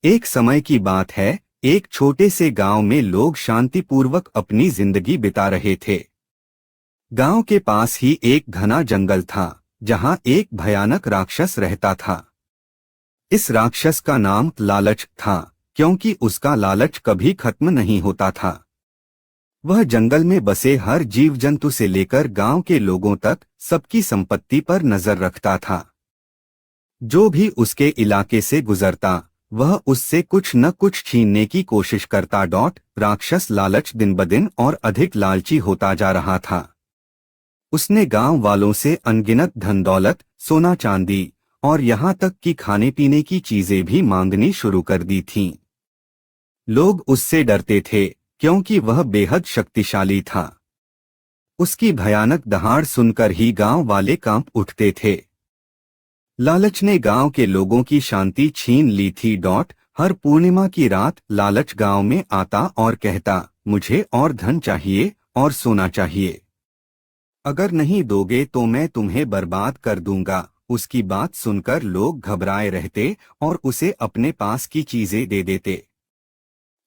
एक समय की बात है, एक छोटे से गांव में लोग शांतिपूर्वक अपनी जिंदगी बिता रहे थे। गांव के पास ही एक घना जंगल था, जहां एक भयानक राक्षस रहता था। इस राक्षस का नाम लालच था, क्योंकि उसका लालच कभी खत्म नहीं होता था। वह जंगल में बसे हर जीव जंतु से लेकर गांव के लोगों तक सबकी संपत्ति पर नजर रखता था। जो भी उसके इलाके से गुजरता, वह उससे कुछ न कुछ छीनने की कोशिश करता। राक्षस लालच दिन ब दिन और अधिक लालची होता जा रहा था। उसने गांव वालों से अनगिनत धन दौलत, सोना चांदी और यहाँ तक कि खाने पीने की चीजें भी मांगनी शुरू कर दी थीं। लोग उससे डरते थे, क्योंकि वह बेहद शक्तिशाली था। उसकी भयानक दहाड़ सुनकर ही गांव वाले कांप उठते थे। लालच ने गांव के लोगों की शांति छीन ली थी। हर पूर्णिमा की रात लालच गांव में आता और कहता, मुझे और धन चाहिए और सोना चाहिए। अगर नहीं दोगे तो मैं तुम्हें बर्बाद कर दूंगा। उसकी बात सुनकर लोग घबराए रहते और उसे अपने पास की चीजें दे देते।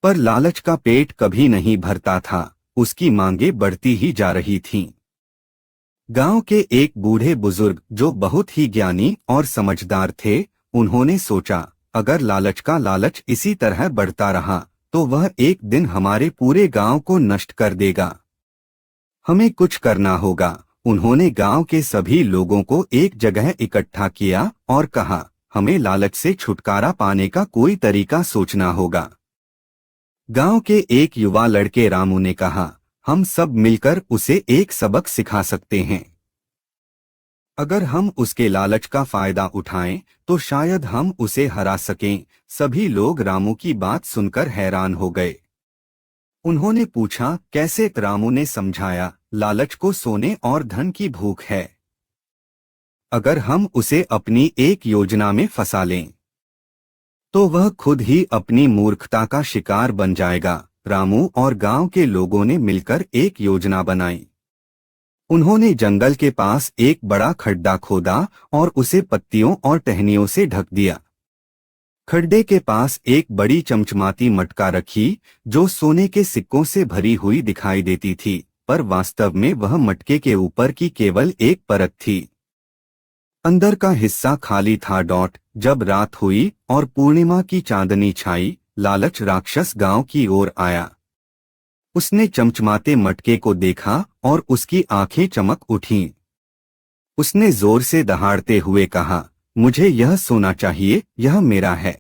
पर लालच का पेट कभी नहीं भरता था, उसकी मांगें बढ़ती ही जा रही थीं। गांव के एक बूढ़े बुजुर्ग, जो बहुत ही ज्ञानी और समझदार थे, उन्होंने सोचा, अगर लालच का लालच इसी तरह बढ़ता रहा तो वह एक दिन हमारे पूरे गांव को नष्ट कर देगा। हमें कुछ करना होगा। उन्होंने गांव के सभी लोगों को एक जगह इकट्ठा किया और कहा, हमें लालच से छुटकारा पाने का कोई तरीका सोचना होगा। गांव के एक युवा लड़के रामू ने कहा, हम सब मिलकर उसे एक सबक सिखा सकते हैं। अगर हम उसके लालच का फायदा उठाएं तो शायद हम उसे हरा सकें। सभी लोग रामू की बात सुनकर हैरान हो गए। उन्होंने पूछा, कैसे? रामू ने समझाया, लालच को सोने और धन की भूख है। अगर हम उसे अपनी एक योजना में फंसा लें तो वह खुद ही अपनी मूर्खता का शिकार बन जाएगा। रामू और गांव के लोगों ने मिलकर एक योजना बनाई। उन्होंने जंगल के पास एक बड़ा खड्डा खोदा और उसे पत्तियों और टहनियों से ढक दिया। खड्डे के पास एक बड़ी चमचमाती मटका रखी, जो सोने के सिक्कों से भरी हुई दिखाई देती थी, पर वास्तव में वह मटके के ऊपर की केवल एक परत थी। अंदर का हिस्सा खाली था। जब रात हुई और पूर्णिमा की चांदनी छाई, लालच राक्षस गांव की ओर आया। उसने चमचमाते मटके को देखा और उसकी आंखें चमक उठीं। उसने जोर से दहाड़ते हुए कहा, मुझे यह सोना चाहिए, यह मेरा है।